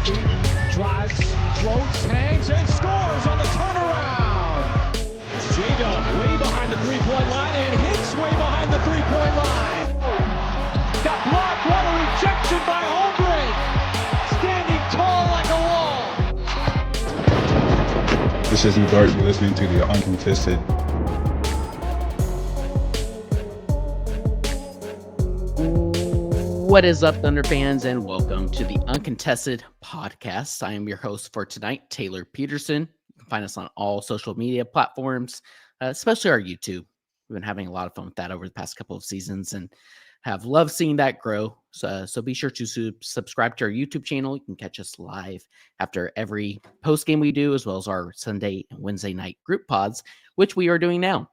Drives, floats, hangs, and scores on the turnaround. J-Dub way behind the three-point line and hits way behind the three-point line. Got blocked. What a rejection by Holmgren. Standing tall like a wall. This is Dart. You're listening to the Uncontested. What is up, Thunder fans, and welcome to the Uncontested podcast. I am your host for tonight, Tayler Peterson. You can find us on all social media platforms, especially our YouTube. We've been having a lot of fun with that over the past couple of seasons and have loved seeing that grow. So be sure to subscribe to our YouTube channel. You can catch us live after every post game we do, as well as our Sunday and Wednesday night group pods, which we are doing now.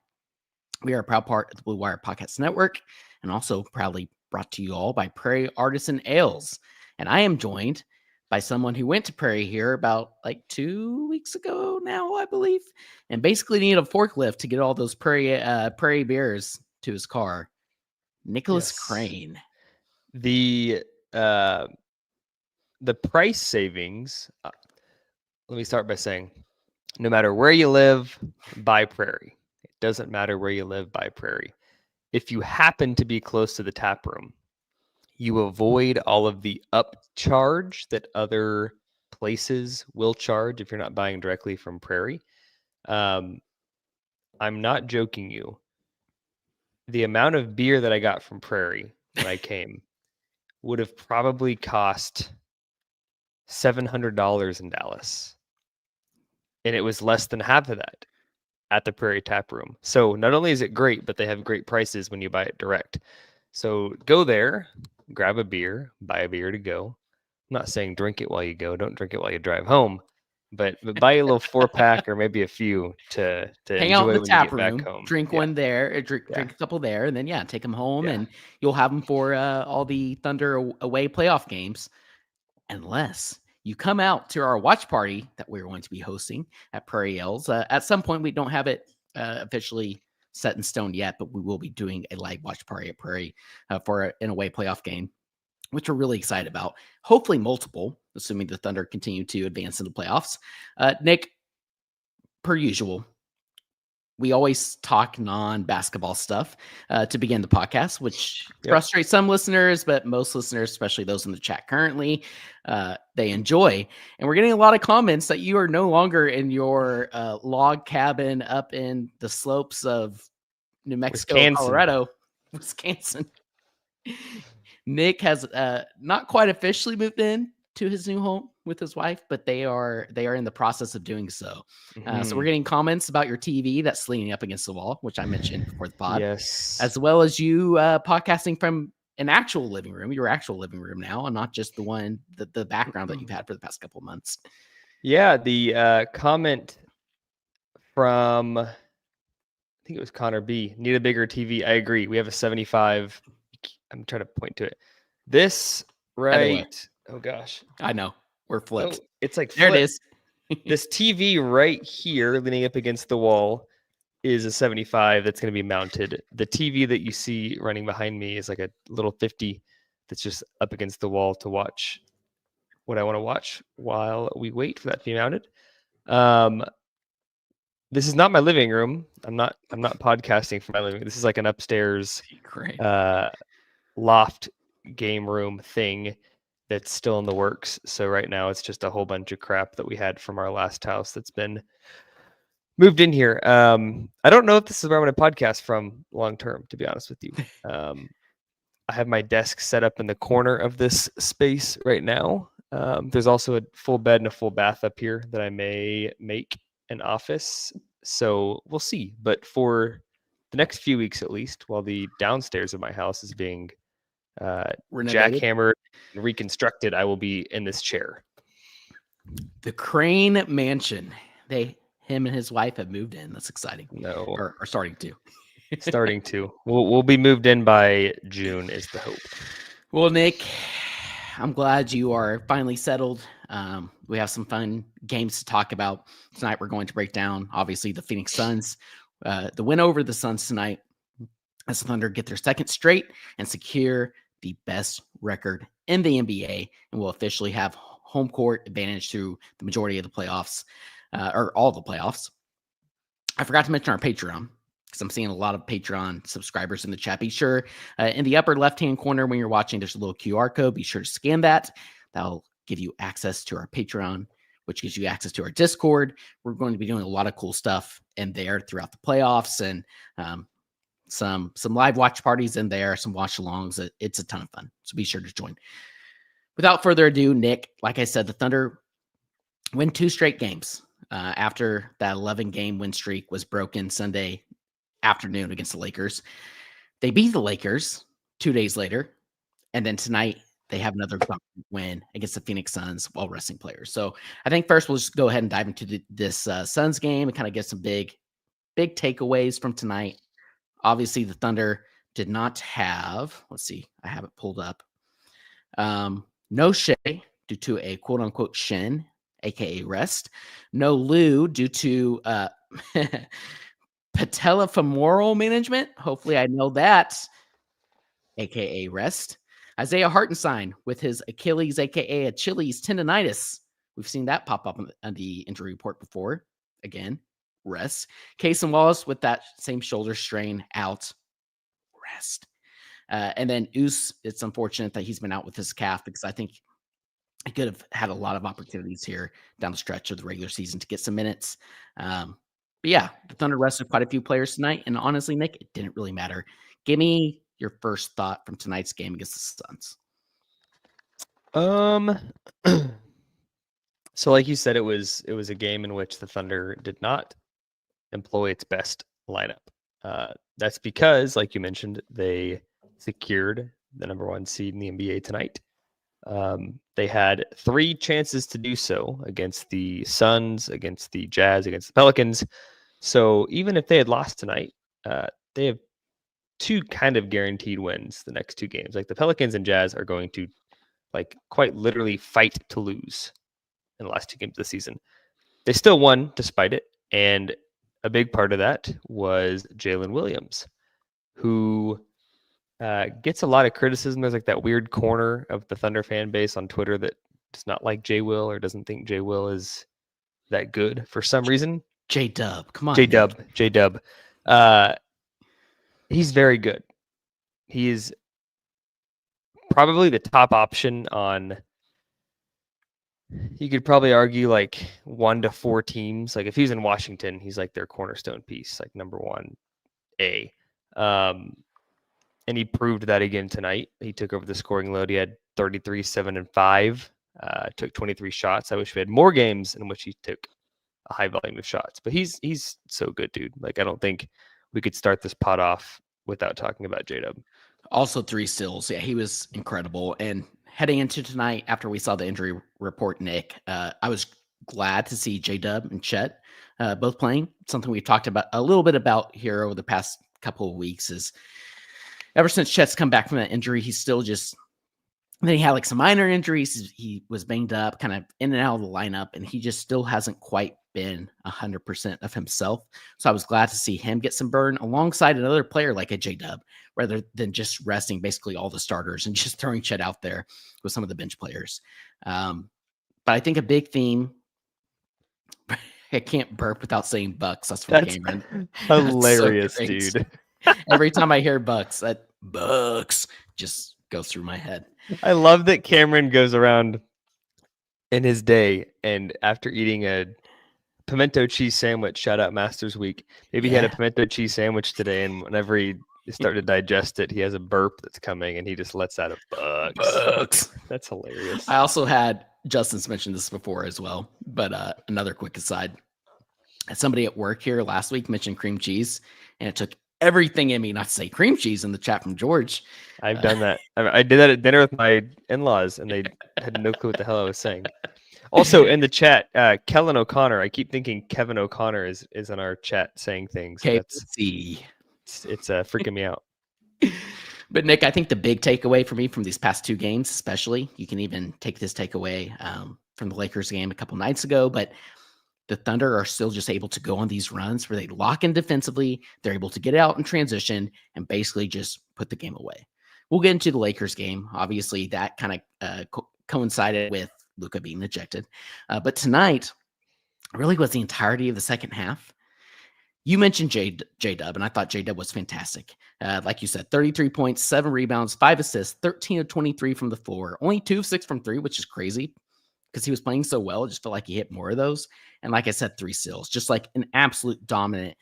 We are a proud part of the Blue Wire Podcast Network and also proudly brought to you all by Prairie Artisan Ales. And I am joined by someone who went to Prairie here about 2 weeks ago now, I believe, and basically needed a forklift to get all those Prairie beers to his car. Nicholas Crane. The price savings, let me start by saying, no matter where you live, buy Prairie. It doesn't matter where you live, buy Prairie. If you happen to be close to the tap room, you avoid all of the upcharge that other places will charge if you're not buying directly from Prairie. I'm not joking you. The amount of beer that I got from Prairie when I came would have probably cost $700 in Dallas. And it was less than half of that at the Prairie Tap Room. So not only is it great, but they have great prices when you buy it direct. So go there, grab a beer, buy a beer to go. I'm not saying drink it while you go. Don't drink it while you drive home. But buy a little 4-pack or maybe a few to hang enjoy out in the when tap you get room, back home. drink one there, drink a couple there, and then take them home, and you'll have them for all the Thunder away playoff games, unless you come out to our watch party that we're going to be hosting at Prairie Ales. At some point, we don't have it officially set in stone yet, but we will be doing a live watch party at Prairie for an away playoff game, which we're really excited about. Hopefully multiple, assuming the Thunder continue to advance in the playoffs. Nick, per usual, we always talk non-basketball stuff to begin the podcast, which frustrates some listeners, but most listeners, especially those in the chat currently, they enjoy. And we're getting a lot of comments that you are no longer in your log cabin up in the slopes of New Mexico, Colorado, Wisconsin. Nick has not quite officially moved in to his new home with his wife, but they are in the process of doing so. So we're getting comments about your TV that's leaning up against the wall, which I mentioned before the pod, as well as you podcasting from an actual living room, your actual living room now, and not just the background that you've had for the past couple of months. Yeah, the comment from, I think it was Connor B, need a bigger TV. I agree. We have a 75. I'm trying to point to it. This, right? Oh, gosh. I know. We're flipped. Oh, it's like there flipped. It is. This TV right here leaning up against the wall is a 75 that's going to be mounted. The TV that you see running behind me is like a little 50 that's just up against the wall to watch what I want to watch while we wait for that to be mounted. This is not my living room. I'm not podcasting from my living room. This is like an upstairs loft game room thing that's still in the works. So right now it's just a whole bunch of crap that we had from our last house that's been moved in here. I don't know if this is where I'm going to podcast from long term, to be honest with you. I have my desk set up in the corner of this space right now. There's also a full bed and a full bath up here that I may make an office. So we'll see. But for the next few weeks, at least, while the downstairs of my house is being jackhammered and reconstructed, I will be in this chair. The Crane Mansion. Him and his wife have moved in. That's exciting. No, or starting to. Starting to. We'll be moved in by June is the hope. Well, Nick, I'm glad you are finally settled. We have some fun games to talk about tonight. We're going to break down, obviously, the Phoenix Suns, the win over the Suns tonight, as the Thunder get their second straight and secure the best record in the NBA, and will officially have home court advantage through the majority of the playoffs, or all the playoffs. I forgot to mention our Patreon, because I'm seeing a lot of Patreon subscribers in the chat. Be sure in the upper left-hand corner when you're watching, there's a little QR code. Be sure to scan that. That'll give you access to our Patreon, which gives you access to our Discord. We're going to be doing a lot of cool stuff in there throughout the playoffs, and some live watch parties in there, some watch alongs. It's a ton of fun. So be sure to join. Without further ado, Nick, like I said, the Thunder win 2 straight games after that 11-game win streak was broken Sunday afternoon against the Lakers. They beat the Lakers 2 days later, and then tonight they have another win against the Phoenix Suns while resting players. So I think first we'll just go ahead and dive into this Suns game and kind of get some big takeaways from tonight. Obviously, the Thunder did not have, let's see, I have it pulled up. No Shai due to a quote-unquote shin, aka rest. No Lou due to patellofemoral management. Hopefully I know that, aka rest. Isaiah Hartenstein with his Achilles, aka Achilles tendonitis. We've seen that pop up on the injury report before. Again, rest. Casey Wallace with that same shoulder strain, out, rest. And then Oos, it's unfortunate that he's been out with his calf, because I think he could have had a lot of opportunities here down the stretch of the regular season to get some minutes. But yeah, the Thunder rested quite a few players tonight. And honestly, Nick, it didn't really matter. Give me your first thought from tonight's game against the Suns. So like you said, it was a game in which the Thunder did not employ its best lineup. That's because, like you mentioned, they secured the number 1 seed in the NBA tonight. They had 3 chances to do so against the Suns, against the Jazz, against the Pelicans. So even if they had lost tonight, they have 2 kind of guaranteed wins the next 2 games. Like the Pelicans and Jazz are going to, like, quite literally fight to lose in the last 2 games of the season. They still won despite it, and a big part of that was Jalen Williams, who gets a lot of criticism. There's like that weird corner of the Thunder fan base on Twitter that does not like J Will or doesn't think J Will is that good for some reason. J-Dub, come on. J-Dub. He's very good. He is probably the top option on, you could probably argue, like 1 to 4 teams. Like if he's in Washington, he's like their cornerstone piece, like number 1A. And he proved that again tonight. He took over the scoring load. He had 33, 7, and 5. Took 23 shots. I wish we had more games in which he took a high volume of shots. But he's so good, dude. Like I don't think we could start this pod off without talking about J-Dub. Also 3 steals. Yeah, he was incredible. And heading into tonight, after we saw the injury report, Nick, I was glad to see J-Dub and Chet both playing. Something we've talked about a little bit about here over the past couple of weeks is ever since Chet's come back from that injury, he's still just, then he had like some minor injuries. He was banged up, kind of in and out of the lineup, and he just still hasn't quite been 100% of himself. So I was glad to see him get some burn alongside another player like a J-Dub, rather than just resting basically all the starters and just throwing Chet out there with some of the bench players. But I think a big theme, I can't burp without saying Bucks. That's from Cameron. Hilarious, so dude. Every time I hear Bucks, that Bucks just goes through my head. I love that Cameron goes around in his day, and after eating a pimento cheese sandwich, shout out Masters Week, maybe he had a pimento cheese sandwich today, and whenever he started to digest it, he has a burp that's coming, and he just lets out a Bucks. That's hilarious. I also had, Justin's mentioned this before as well, but another quick aside. Somebody at work here last week mentioned cream cheese, and it took everything in me not to say cream cheese in the chat from George. I've done that. I did that at dinner with my in-laws, and they had no clue what the hell I was saying. Also in the chat, Kellen O'Connor. I keep thinking Kevin O'Connor is in our chat saying things. KC. It's freaking me out. But Nick, I think the big takeaway for me from these past 2 games, especially, you can even take this takeaway from the Lakers game a couple nights ago, but the Thunder are still just able to go on these runs where they lock in defensively. They're able to get out in transition and basically just put the game away. We'll get into the Lakers game. Obviously, that kind of coincided with Luka being ejected. But tonight really was the entirety of the second half. You mentioned J-Dub, and I thought J-Dub was fantastic. Like you said, 33 points, 7 rebounds, 5 assists, 13 of 23 from the floor, only 2 of 6 from 3, which is crazy because he was playing so well. I just felt like he hit more of those. And like I said, 3 steals, just like an absolute dominant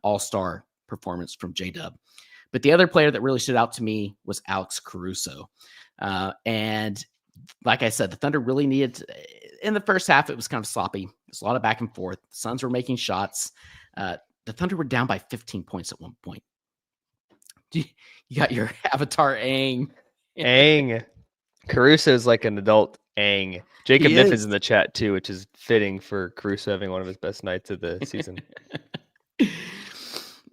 all-star performance from J-Dub. But the other player that really stood out to me was Alex Caruso. And like I said, the Thunder really needed in the first half, it was kind of sloppy. There's a lot of back and forth. The Suns were making shots. The Thunder were down by 15 points at one point. You got your avatar Aang. Aang. Caruso is like an adult Aang. Jacob Niffin's in the chat too, which is fitting for Caruso having one of his best nights of the season.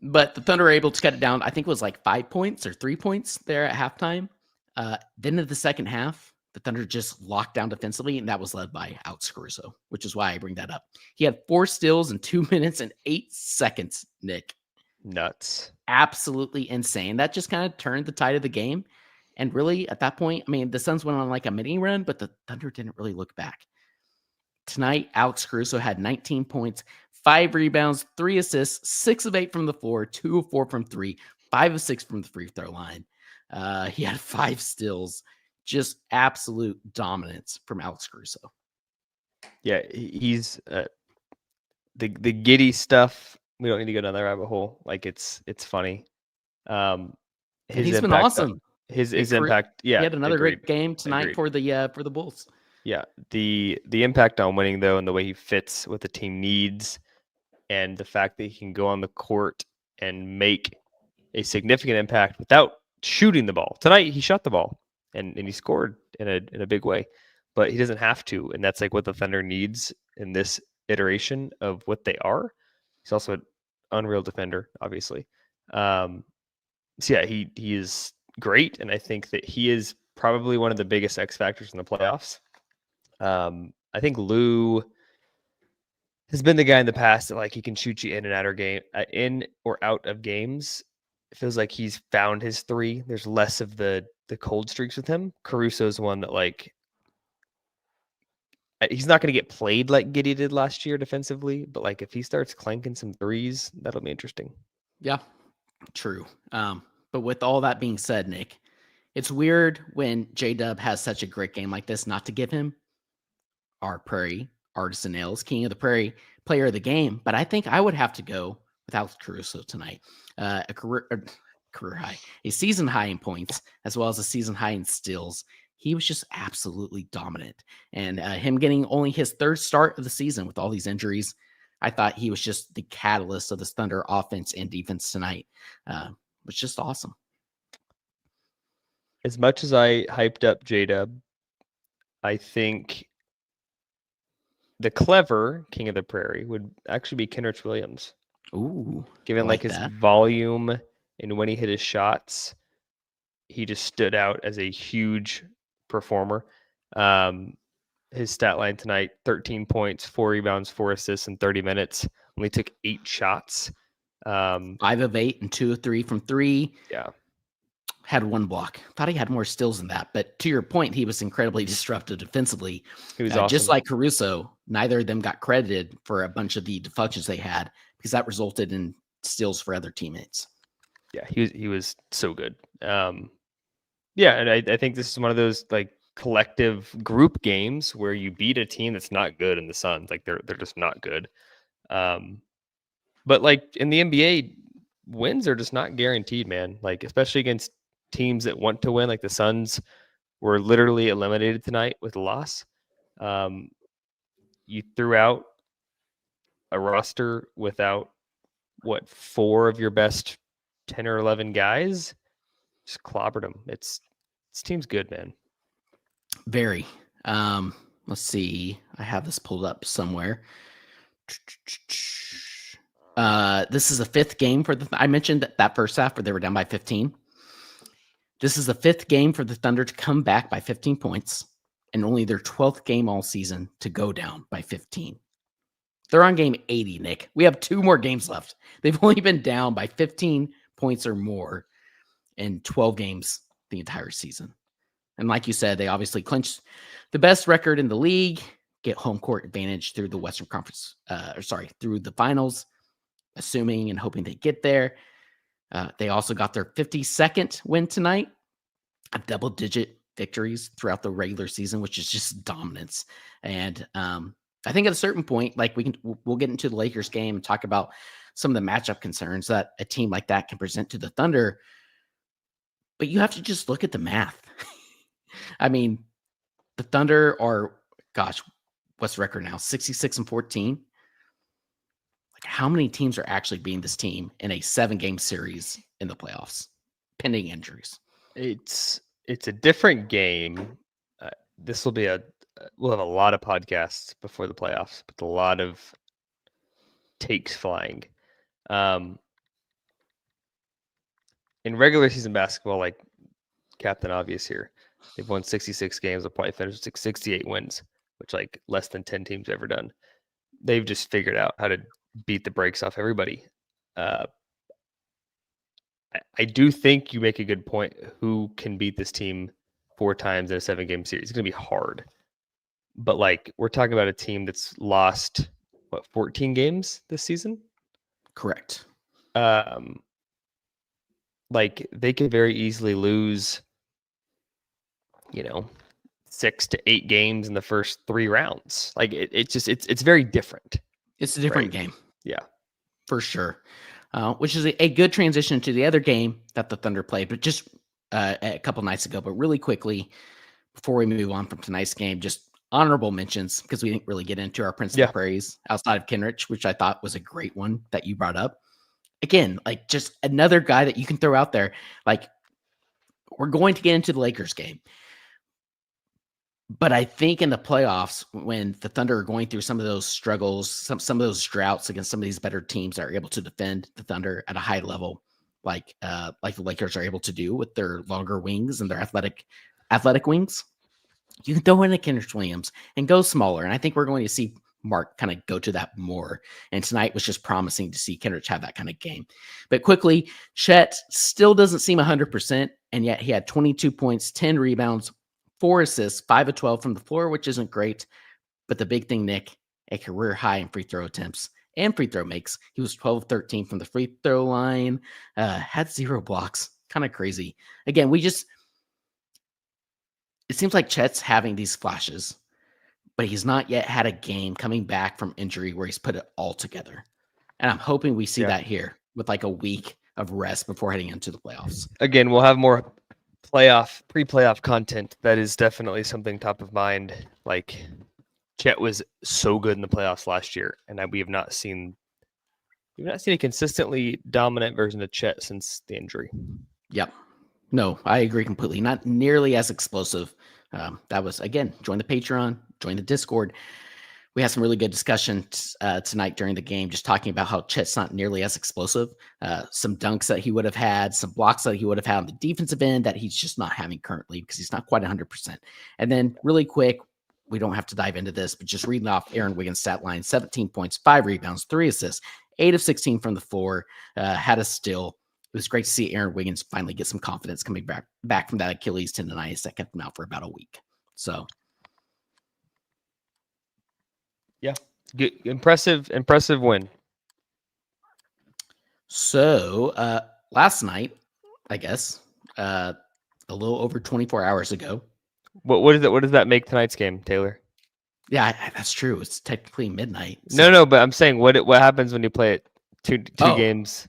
But the Thunder were able to cut it down. I think it was like 5 points or 3 points there at halftime. Then in the second half, the Thunder just locked down defensively, and that was led by Alex Caruso, which is why I bring that up. He had 4 steals in 2 minutes and 8 seconds, Nick. Nuts. Absolutely insane. That just kind of turned the tide of the game. And really, at that point, I mean, the Suns went on like a mini run, but the Thunder didn't really look back. Tonight, Alex Caruso had 19 points, 5 rebounds, 3 assists, 6 of 8 from the floor, 2 of 4 from 3, 5 of 6 from the free throw line. He had 5 steals. Just absolute dominance from Alex Caruso. Yeah, he's the giddy stuff. We don't need to go down that rabbit hole. Like it's funny. He's been awesome. His impact. Yeah, he had another great game tonight for the Bulls. Yeah, the impact on winning though, and the way he fits what the team needs, and the fact that he can go on the court and make a significant impact without shooting the ball. Tonight he shot the ball and he scored in a big way, but he doesn't have to, and that's like what the Thunder needs in this iteration of what they are. He's also an unreal defender, obviously. So yeah, he is great, and I think that he is probably one of the biggest X factors in the playoffs. I think Lou has been the guy in the past that like he can shoot you in or out of games. It feels like he's found his 3. There's less of the cold streaks with him. Caruso's one that like he's not going to get played like Giddey did last year defensively, but like if he starts clanking some 3s, that'll be interesting. Yeah, true. But with all that being said, Nick, it's weird when J-Dub has such a great game like this not to give him our Prairie Artisan Nails King of the Prairie player of the game. But I think I would have to go with Alex Caruso tonight. A career high, a season high in points, as well as a season high in steals. He was just absolutely dominant. And him getting only his 3rd start of the season with all these injuries, I thought he was just the catalyst of this Thunder offense and defense tonight. It was just awesome. As much as I hyped up J-Dub, I think the clever King of the Prairie would actually be Kenrich Williams. Ooh, given like his volume and when he hit his shots, he just stood out as a huge performer. His stat line tonight, 13 points, 4 rebounds, 4 assists in 30 minutes. Only took 8 shots. 5 of 8 and 2 of 3 from 3. Yeah. Had 1 block. Thought he had more steals than that. But to your point, he was incredibly disruptive defensively. He was awesome. Just like Caruso, neither of them got credited for a bunch of the deflections they had because that resulted in steals for other teammates. Yeah, he was so good. Yeah, and I think this is one of those like collective group games where you beat a team that's not good in the Suns. Like they're just not good. But like in the NBA, wins are just not guaranteed, man. Like especially against teams that want to win, like the Suns were literally eliminated tonight with a loss. You threw out a roster without 4 of your best 10 or 11 guys, just clobbered them. This team's good, man. Very. Let's see. I have this pulled up somewhere. This is the 5th game for I mentioned that first half where they were down by 15. This is the 5th game for the Thunder to come back by 15 points and only their 12th game all season to go down by 15. They're on game 80, Nick. We have 2 more games left. They've only been down by 15 points or more in 12 games the entire season. And like you said, they obviously clinched the best record in the league, get home court advantage through the Western Conference, through the finals, assuming and hoping they get there. They also got their 52nd win tonight, of double-digit victories throughout the regular season, which is just dominance. And I think at a certain point, like we'll get into the Lakers game and talk about some of the matchup concerns that a team like that can present to the Thunder. But you have to just look at the math. I mean, the Thunder are, what's the record now? 66-14. Like, how many teams are actually beating this team in a 7-game series in the playoffs, pending injuries? It's a different game. This will be we'll have a lot of podcasts before the playoffs, but a lot of takes flying. In regular season basketball, like Captain Obvious here, they've won 66 games. They'll probably finish with 68 wins, which like less than 10 teams ever done. They've just figured out how to beat the brakes off everybody. I do think you make a good point. Who can beat this team 4 times in a 7-game series? It's going to be hard. But like, we're talking about a team that's lost 14 games this season? Correct. Like they could very easily lose, 6 to 8 games in the first 3 rounds. Like it's very different. It's a different game. Yeah, for sure. Which is a good transition to the other game that the Thunder played, but just a couple nights ago. But really quickly, before we move on from tonight's game, just honorable mentions, because we didn't really get into our Prince of the Prairies outside of Kenrich, which I thought was a great one that you brought up. Again, like just another guy that you can throw out there. Like, we're going to get into the Lakers game. But I think in the playoffs, when the Thunder are going through some of those struggles, some of those droughts against some of these better teams that are able to defend the Thunder at a high level, like the Lakers are able to do with their longer wings and their athletic wings, you can throw in a Kenrich Williams and go smaller. And I think we're going to see Mark kind of go to that more. And tonight was just promising to see Kenrich have that kind of game. But quickly, Chet still doesn't seem 100%, and yet he had 22 points, 10 rebounds, 4 assists, 5 of 12 from the floor, which isn't great. But the big thing, Nick, a career high in free throw attempts and free throw makes. He was 12 of 13 from the free throw line, had 0 blocks. Kind of crazy. Again, it seems like Chet's having these flashes, but he's not yet had a game coming back from injury where he's put it all together. And I'm hoping we see that here with like a week of rest before heading into the playoffs. Again, we'll have more pre-playoff content. That is definitely something top of mind. Like, Chet was so good in the playoffs last year, and we have not seen a consistently dominant version of Chet since the injury. Yep. No, I agree completely. Not nearly as explosive. That was, again, join the Patreon, join the Discord. We had some really good discussions tonight during the game, just talking about how Chet's not nearly as explosive. Some dunks that he would have had, some blocks that he would have had on the defensive end that he's just not having currently because he's not quite 100%. And then really quick, we don't have to dive into this, but just reading off Aaron Wiggins' stat line: 17 points, 5 rebounds, 3 assists, 8 of 16 from the floor, had a steal. It was great to see Aaron Wiggins finally get some confidence coming back from that Achilles tendonitis that kept him out for about a week. So, yeah, good, impressive win. So last night, I guess, a little over 24 hours ago. What does that make tonight's game, Taylor? Yeah, that's true. It's technically midnight. So. No, but I'm saying what happens when you play it two games.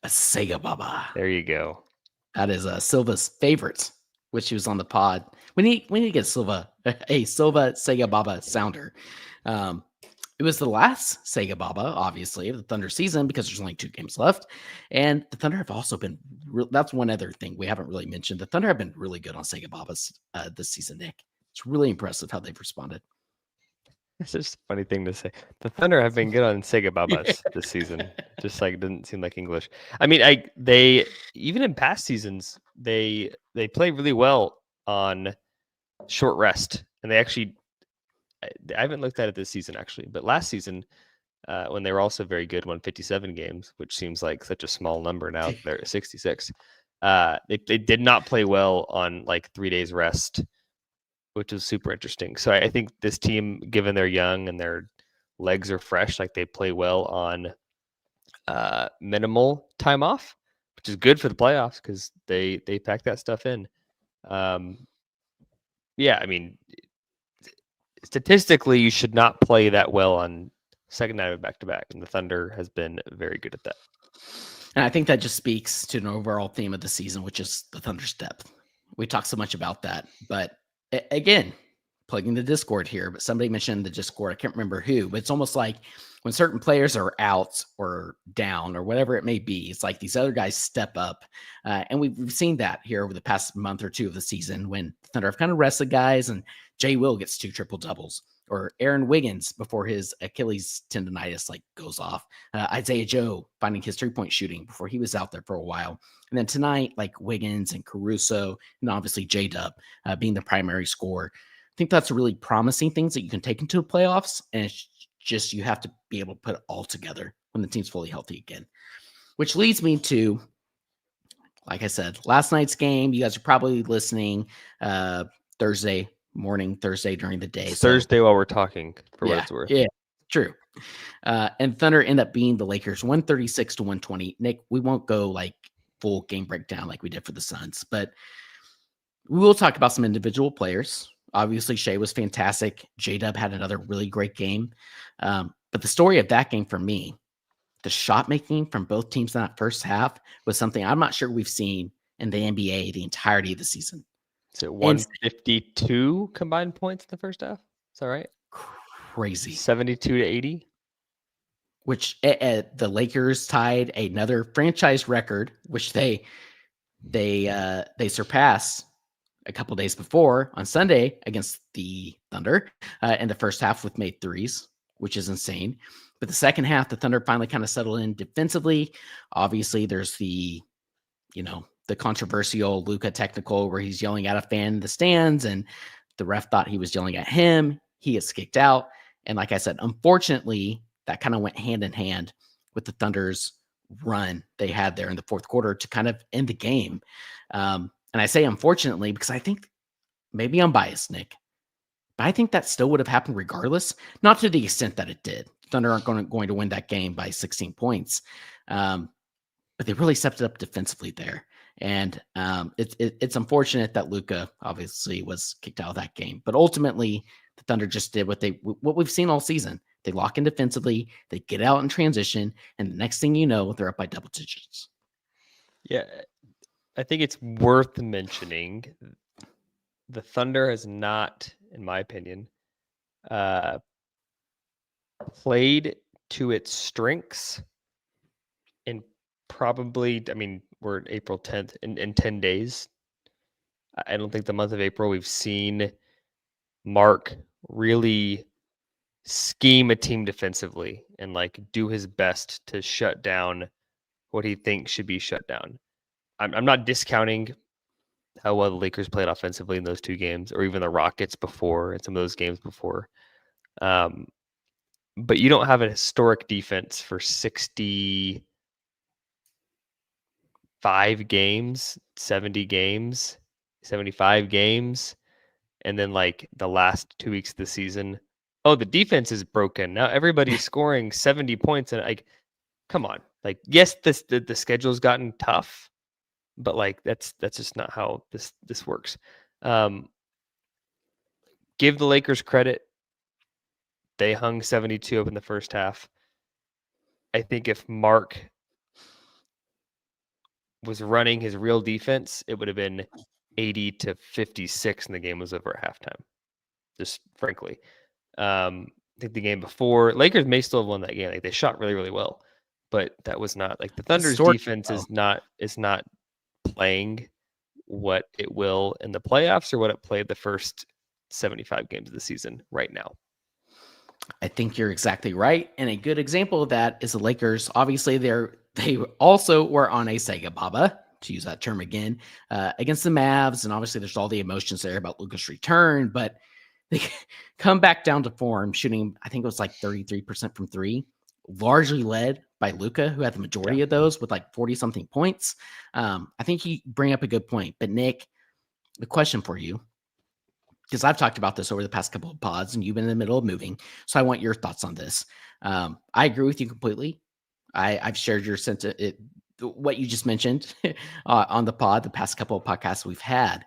A Sega Baba. There you go. That is Silva's favorite, which he was on the pod. We need to get Silva a Silva Sega Baba sounder. It was the last Sega Baba, obviously, of the Thunder season because there's only 2 games left. And the Thunder have also been that's one other thing we haven't really mentioned. The Thunder have been really good on Sega Babas this season, Nick. It's really impressive how they've responded. It's just a funny thing to say. The Thunder have been good on Sega Babas this season. Just like, it didn't seem like English. I mean, they even in past seasons, they play really well on short rest. And they actually, I haven't looked at it this season actually, but last season, when they were also very good, won 57 games, which seems like such a small number now. They're at 66. They did not play well on like 3 days rest, which was super interesting. So I think this team, given they're young and their legs are fresh, like they play well on minimal time off, which is good for the playoffs because they pack that stuff in. Yeah, I mean, statistically, you should not play that well on second night of back-to-back, and the Thunder has been very good at that. And I think that just speaks to an overall theme of the season, which is the Thunder's depth. We talk so much about that, but again, plugging the Discord here, but somebody mentioned the Discord. I can't remember who, but it's almost like when certain players are out or down or whatever it may be, it's like these other guys step up. And we've seen that here over the past month or two of the season when the Thunder have kind of rested guys and Jay Will gets 2 triple doubles, or Aaron Wiggins before his Achilles tendonitis like goes off. Isaiah Joe finding his 3-point shooting before he was out there for a while. And then tonight, like Wiggins and Caruso and obviously J-Dub being the primary scorer. I think that's really promising things that you can take into the playoffs. And it's just, you have to be able to put it all together when the team's fully healthy again, which leads me to, like I said, last night's game. You guys are probably listening Thursday morning, Thursday during the day. Thursday while we're talking, for what it's worth. Yeah, true. And Thunder end up being the Lakers 136-120. Nick, we won't go like full game breakdown like we did for the Suns, but we will talk about some individual players. Obviously, Shai was fantastic. J-Dub had another really great game. But the story of that game for me, the shot making from both teams in that first half was something I'm not sure we've seen in the NBA the entirety of the season. Is it 152 combined points in the first half? Is that right? Crazy. 72-80. Which the Lakers tied another franchise record, which they surpassed a couple days before on Sunday against the Thunder in the first half with made threes, which is insane. But the second half, the Thunder finally kind of settled in defensively. Obviously, there's the controversial Luka technical where he's yelling at a fan in the stands, and the ref thought he was yelling at him. He gets kicked out. And like I said, unfortunately, that kind of went hand in hand with the Thunder's run they had there in the fourth quarter to kind of end the game. And I say unfortunately because I think maybe I'm biased, Nick, but I think that still would have happened regardless, not to the extent that it did. Thunder aren't going to win that game by 16 points. But they really stepped it up defensively there. And it's unfortunate that Luka obviously was kicked out of that game. But ultimately, the Thunder just did what we've seen all season. They lock in defensively, they get out in transition, and the next thing you know, they're up by double digits. Yeah, I think it's worth mentioning the Thunder has not, in my opinion, played to its strengths in probably, I mean, we're April 10th, in 10 days. I don't think the month of April we've seen Mark really scheme a team defensively and like do his best to shut down what he thinks should be shut down. I'm not discounting how well the Lakers played offensively in those 2 games, or even the Rockets before and some of those games before. But you don't have a historic defense for 65 games, 70 games, 75 games, and then like the last 2 weeks of the season, oh, the defense is broken. Now everybody's scoring 70 points, and like, come on. Like, yes, the schedule's gotten tough, but like that's just not how this works. Give the Lakers credit. They hung 72 up in the first half. I think if Mark was running his real defense, it would have been 80-56 and the game was over at halftime. Just frankly. I think the game before, Lakers may still have won that game. Like, they shot really, really well, but that was not like the Thunder's defense is not playing what it will in the playoffs or what it played the first 75 games of the season right now. I think you're exactly right. And a good example of that is the Lakers. Obviously, they also were on a Sega Baba, to use that term again, against the Mavs. And obviously, there's all the emotions there about Luka's return, but they come back down to form, shooting, I think it was like 33% from 3, largely led by Luka, who had the majority of those with like 40 something points. I think you bring up a good point. But Nick, the question for you, because I've talked about this over the past couple of pods and you've been in the middle of moving. So I want your thoughts on this. I agree with you completely. I've shared your sense of it, what you just mentioned on the pod, the past couple of podcasts we've had.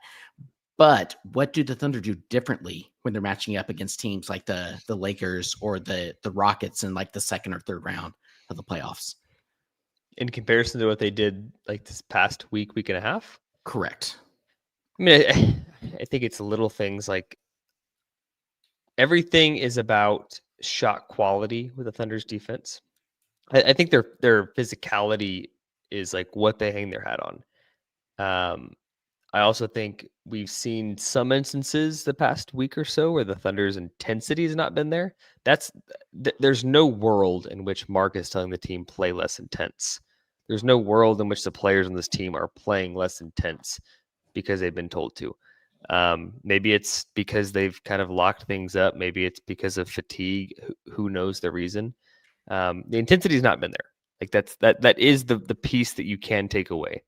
But what do the Thunder do differently when they're matching up against teams like the Lakers or the Rockets in like the second or third round of the playoffs? In comparison to what they did like this past week and a half? Correct. I mean, I think it's little things like everything is about shot quality with the Thunder's defense. I think their physicality is like what they hang their hat on. I also think we've seen some instances the past week or so where the Thunder's intensity has not been there. There's no world in which Mark is telling the team play less intense. There's no world in which the players on this team are playing less intense because they've been told to. Maybe it's because they've kind of locked things up. Maybe it's because of fatigue. Who knows the reason? The intensity has not been there. Like that is the piece that you can take away.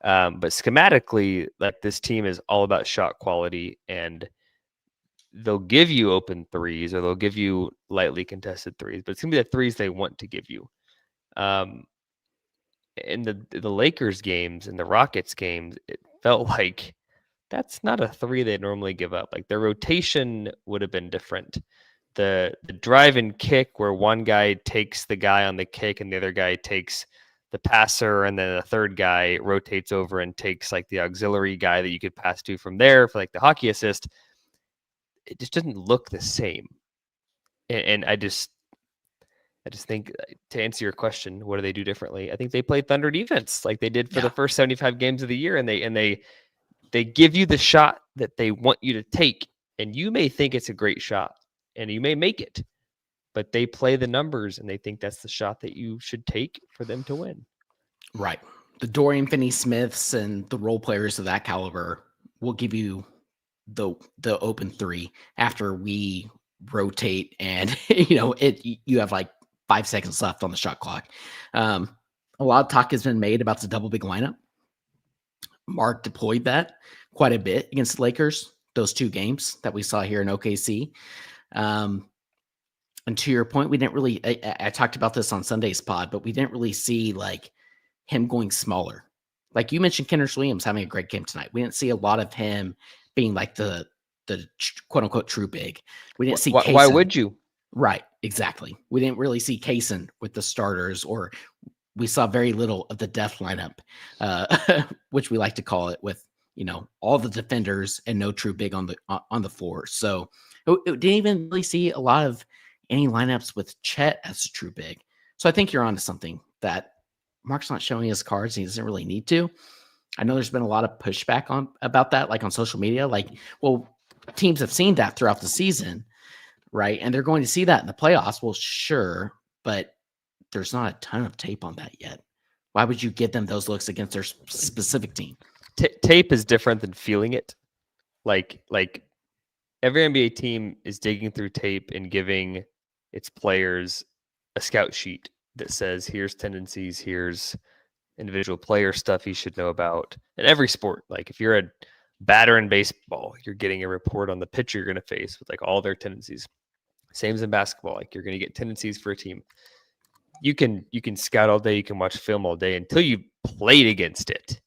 But schematically, like this team is all about shot quality, and they'll give you open threes or they'll give you lightly contested threes, but it's gonna be the threes they want to give you. In the Lakers games and the Rockets games, it felt like that's not a three they normally give up. Like their rotation would have been different. The drive and kick where one guy takes the guy on the kick and the other guy takes the passer, and then the third guy rotates over and takes like the auxiliary guy that you could pass to from there for like the hockey assist. It just didn't look the same. And I just think, to answer your question, what do they do differently? I think they played Thunder defense like they did for the first 75 games of the year, and they give you the shot that they want you to take, and you may think it's a great shot and you may make it, but they play the numbers and they think that's the shot that you should take for them to win. Right. The Dorian Finney-Smiths and the role players of that caliber will give you the open three after we rotate and you have like 5 seconds left on the shot clock. A lot of talk has been made about the double big lineup. Mark deployed that quite a bit against the Lakers, those two games that we saw here in OKC. And to your point, we didn't really, I talked about this on Sunday's pod, but we didn't really see like him going smaller. Like you mentioned, Kenrich Williams having a great game tonight. We didn't see a lot of him being like the quote unquote true big. We didn't see Kaysen. Why would you? Right. Exactly. We didn't really see Kaysen with the starters, or we saw very little of the death lineup, which we like to call it, with, all the defenders and no true big on the floor. So it didn't even really see a lot of any lineups with Chet as a true big. So I think you're onto something that Mark's not showing his cards. And he doesn't really need to. I know there's been a lot of pushback about that, like on social media, like, well, teams have seen that throughout the season, right? And they're going to see that in the playoffs. Well, sure, but there's not a ton of tape on that yet. Why would you give them those looks against their specific team? Tape is different than feeling it. Like every NBA team is digging through tape and giving its players a scout sheet that says, here's tendencies, here's individual player stuff you should know about. In every sport, like if you're a batter in baseball, you're getting a report on the pitcher you're going to face with like all their tendencies. Same as in basketball, like you're going to get tendencies for a team. You can scout all day, you can watch film all day until you played against it.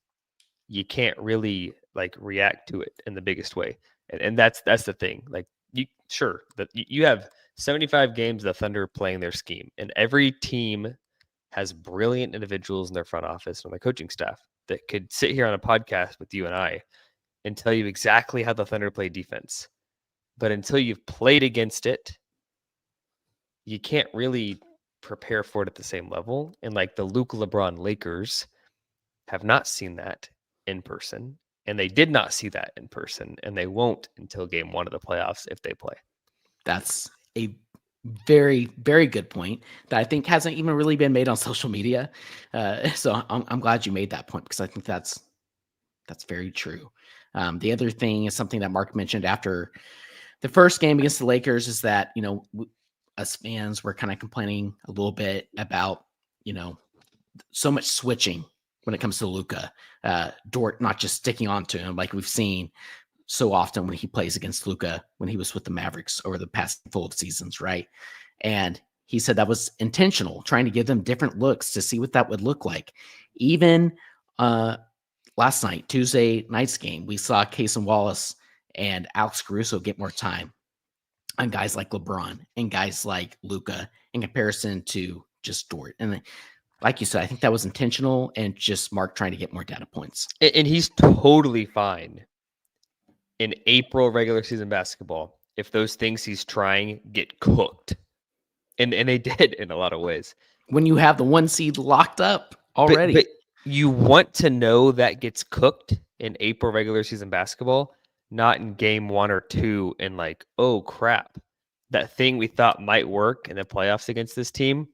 You can't really like react to it in the biggest way. And that's the thing. Like you have 75 games of the Thunder playing their scheme, and every team has brilliant individuals in their front office and the coaching staff that could sit here on a podcast with you and I and tell you exactly how the Thunder play defense. But until you've played against it, you can't really prepare for it at the same level. And like the Luka LeBron Lakers have not seen that in person, and they did not see that in person, and they won't until game one of the playoffs if they play. That's a very, very good point that I think hasn't even really been made on social media. So I'm glad you made that point, because I think that's very true. The other thing is something that Mark mentioned after the first game against the Lakers is that, us fans were kind of complaining a little bit about so much switching when it comes to Luka. Dort not just sticking on to him like we've seen so often when he plays against Luka when he was with the Mavericks over the past full seasons, right? And he said that was intentional, trying to give them different looks to see what that would look like. Even last night, Tuesday night's game, we saw Casey Wallace and Alex Caruso get more time on guys like LeBron and guys like Luka in comparison to just Dort. And like you said, I think that was intentional and just Mark trying to get more data points. And he's totally fine in April regular season basketball if those things he's trying get cooked. And they did in a lot of ways. When you have the 1 seed locked up already. But you want to know that gets cooked in April regular season basketball, not in game 1 or 2 and like, oh crap, that thing we thought might work in the playoffs against this team,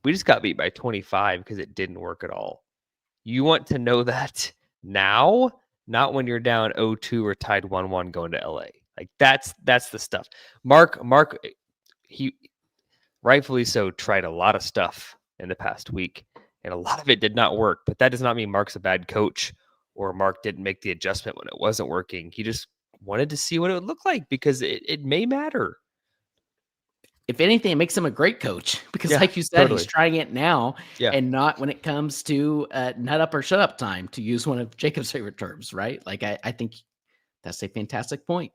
we just got beat by 25 because it didn't work at all. You want to know that now, not when you're down 0-2 or tied 1-1 going to LA. Like that's the stuff. Mark, he rightfully so tried a lot of stuff in the past week, and a lot of it did not work. But that does not mean Mark's a bad coach or Mark didn't make the adjustment when it wasn't working. He just wanted to see what it would look like because it may matter. If anything, it makes him a great coach because, like you said, he's trying it now and not when it comes to nut up or shut up time, to use one of Jacob's favorite terms, right? Like, I think that's a fantastic point.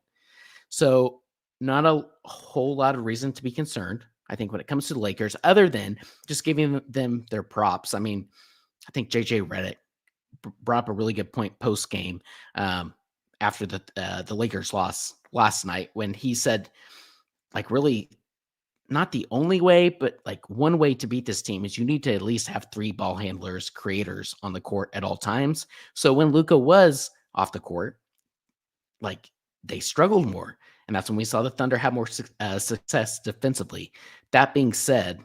So not a whole lot of reason to be concerned, I think, when it comes to the Lakers, other than just giving them their props. I mean, I think JJ Redick brought up a really good point post-game after the Lakers loss last night when he said, like, really – not the only way, but like one way to beat this team is you need to at least have 3 ball handlers, creators on the court at all times. So when Luka was off the court, like they struggled more. And that's when we saw the Thunder have more success defensively. That being said,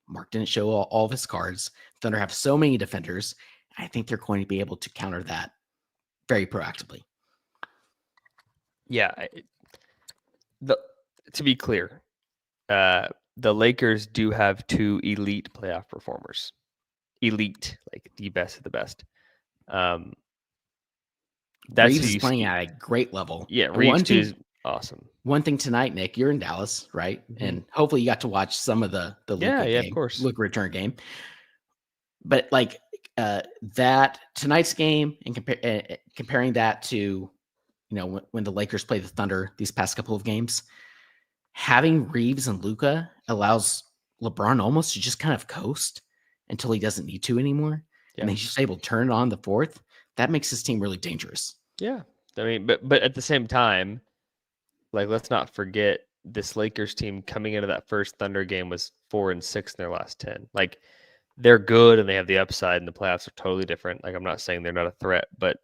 Mark didn't show all of his cards. Thunder have so many defenders. I think they're going to be able to counter that very proactively. Yeah. To be clear, the Lakers do have 2 elite playoff performers. Elite, like the best of the best. That's Reeves is playing at a great level. Yeah, Reeves is awesome. One thing tonight, Nick, you're in Dallas, right? Mm-hmm. And hopefully you got to watch some of the Luka game, of course, Luka return game. But like that tonight's game and comparing that to, when the Lakers play the Thunder these past couple of games. Having Reeves and Luka allows LeBron almost to just kind of coast until he doesn't need to anymore. Yeah. And he's just able to turn it on the fourth. That makes his team really dangerous. Yeah. I mean, but at the same time, like, let's not forget this Lakers team coming into that first Thunder game was 4-6 in their last 10. Like, they're good and they have the upside, and the playoffs are totally different. Like, I'm not saying they're not a threat, but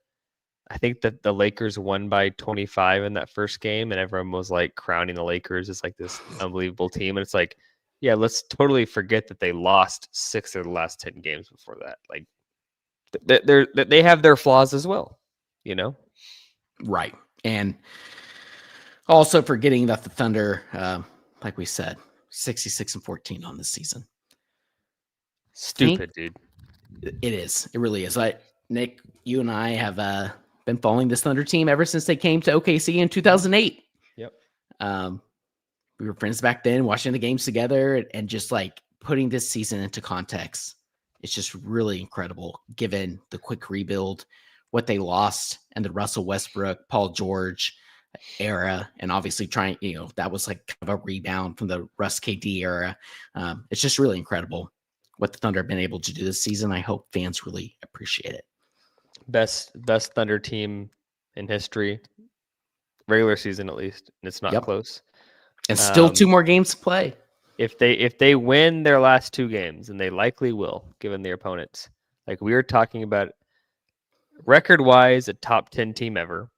I think that the Lakers won by 25 in that first game, and everyone was like crowning the Lakers as like this unbelievable team. And it's like, yeah, let's totally forget that they lost 6 of the last 10 games before that. Like, they have their flaws as well, Right. And also forgetting that the Thunder, like we said, 66-14 on this season. Stupid, dude. It is. It really is. Nick, you and I have been following this Thunder team ever since they came to OKC in 2008. Yep. We were friends back then, watching the games together and just like putting this season into context. It's just really incredible given the quick rebuild, what they lost, and the Russell Westbrook, Paul George era, and obviously trying, that was like kind of a rebound from the Russ KD era. It's just really incredible what the Thunder have been able to do this season. I hope fans really appreciate it. Best Thunder team in history, regular season at least, and it's not close. And still 2 more games to play. If they win their last 2 games, and they likely will, given their opponents, like we were talking about, record-wise, a top 10 team ever,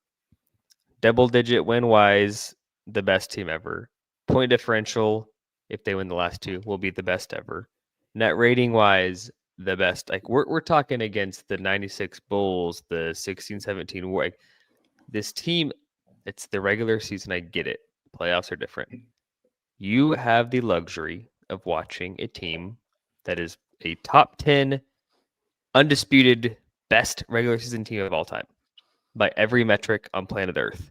double-digit win-wise, the best team ever, point differential, if they win the last 2, will be the best ever, net rating-wise, the best. Like we're talking against the 96 Bulls, the 16-17 war. Like, this team, it's the regular season. I get it. Playoffs are different. You have the luxury of watching a team that is a top 10 undisputed best regular season team of all time by every metric on planet Earth.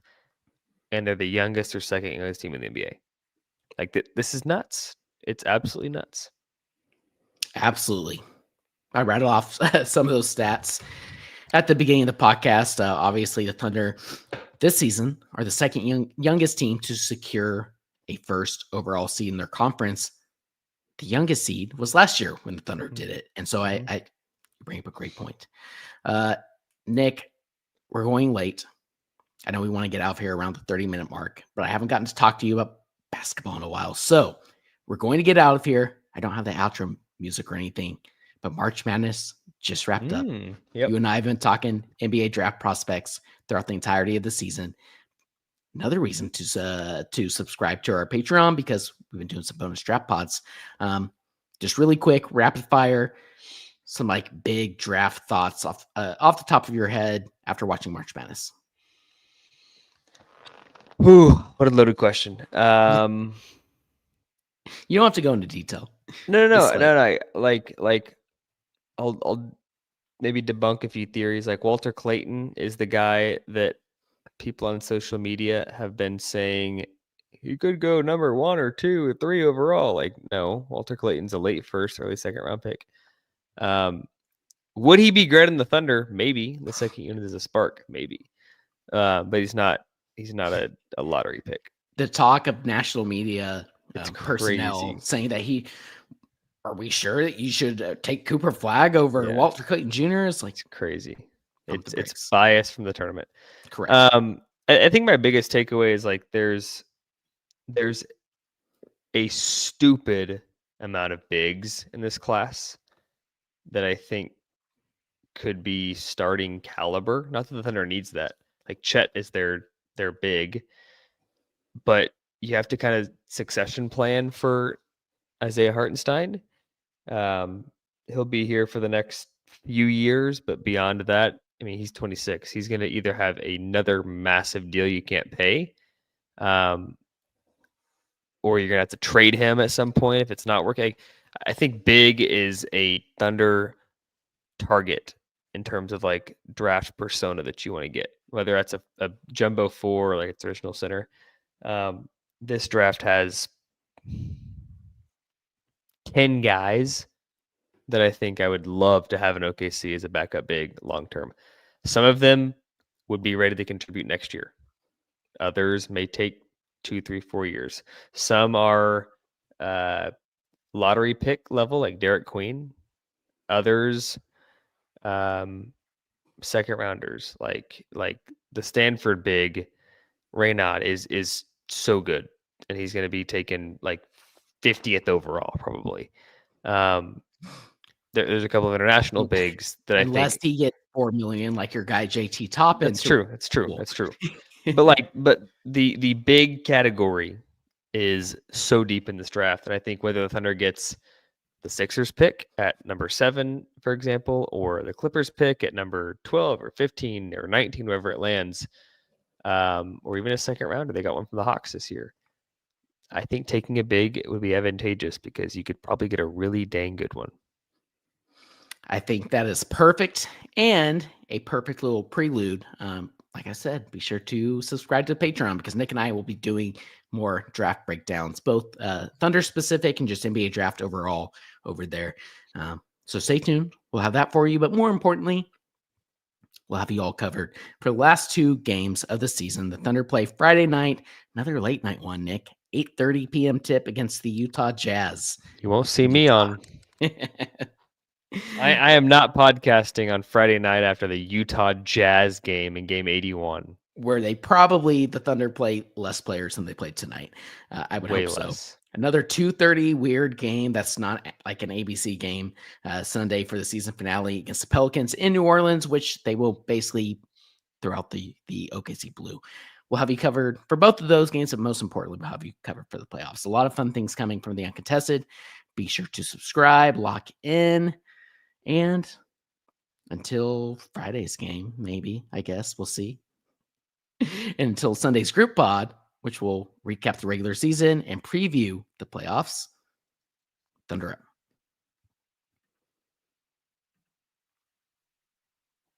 And they're the youngest or second youngest team in the NBA. Like, this is nuts. It's absolutely nuts. Absolutely. I rattled off some of those stats at the beginning of the podcast. Obviously, the Thunder this season are the second youngest team to secure a first overall seed in their conference. The youngest seed was last year when the Thunder did it. And so I bring up a great point. Nick, we're going late. I know we want to get out of here around the 30-minute mark, but I haven't gotten to talk to you about basketball in a while. So we're going to get out of here. I don't have the outro music or anything, but March Madness just wrapped up. Yep. You and I have been talking NBA draft prospects throughout the entirety of the season. Another reason to subscribe to our Patreon, because we've been doing some bonus draft pods. Just really quick, rapid fire, some like big draft thoughts off the top of your head after watching March Madness. Whew, what a loaded question. You don't have to go into detail. No. Like, I'll maybe debunk a few theories. Like, Walter Clayton is the guy that people on social media have been saying he could go number 1 or 2 or 3 overall. Like, no, Walter Clayton's a late first, early second round pick. Would he be great in the Thunder? Maybe. The second unit is a spark, maybe. But he's not a lottery pick. The talk of national media personnel crazy. saying that are we sure that you should take Cooper Flagg over Walter Clayton Jr.? It's like, it's crazy. It's bricks. bias from the tournament. Correct. I think my biggest takeaway is like there's a stupid amount of bigs in this class that I think could be starting caliber. Not that the Thunder needs that. Like, Chet is their big, but you have to kind of succession plan for Isaiah Hartenstein. He'll be here for the next few years, but beyond that, I mean, he's 26. He's going to either have another massive deal you can't pay, or you're going to have to trade him at some point if it's not working. I think big is a Thunder target in terms of like draft persona that you want to get, whether that's a jumbo 4 or like a traditional center. This draft has 10 guys that I think I would love to have in OKC as a backup big long term. Some of them would be ready to contribute next year. Others may take 2, 3, 4 years. Some are lottery pick level, like Derek Queen. Others, second rounders, like the Stanford big Raynaud is so good, and he's going to be taken like 50th overall probably. There's a couple of international bigs that unless he gets $4 million, like your guy JT Toppin. That's true. That's true. But the big category is so deep in this draft that I think whether the Thunder gets the Sixers pick at number 7, for example, or the Clippers pick at number 12 or 15 or 19, wherever it lands, or even a second rounder, they got one from the Hawks this year. I think taking a big would be advantageous because you could probably get a really dang good one. I think that is perfect and a perfect little prelude. Like I said, be sure to subscribe to Patreon because Nick and I will be doing more draft breakdowns, both Thunder specific and just NBA draft overall over there. So stay tuned. We'll have that for you. But more importantly, we'll have you all covered for the last 2 games of the season. The Thunder play Friday night, another late night one, Nick. 8:30 p.m. tip against the Utah Jazz. You won't see me on. I am not podcasting on Friday night after the Utah Jazz game in game 81. Where the Thunder play less players than they played tonight. I would hope so. Less. Another 2:30 weird game that's not like an ABC game Sunday for the season finale against the Pelicans in New Orleans, which they will basically throw out the OKC Blue. We'll have you covered for both of those games, but most importantly, we'll have you covered for the playoffs. A lot of fun things coming from the Uncontested. Be sure to subscribe, lock in, and until Friday's game, maybe, I guess, we'll see. And until Sunday's group pod, which will recap the regular season and preview the playoffs. Thunder up.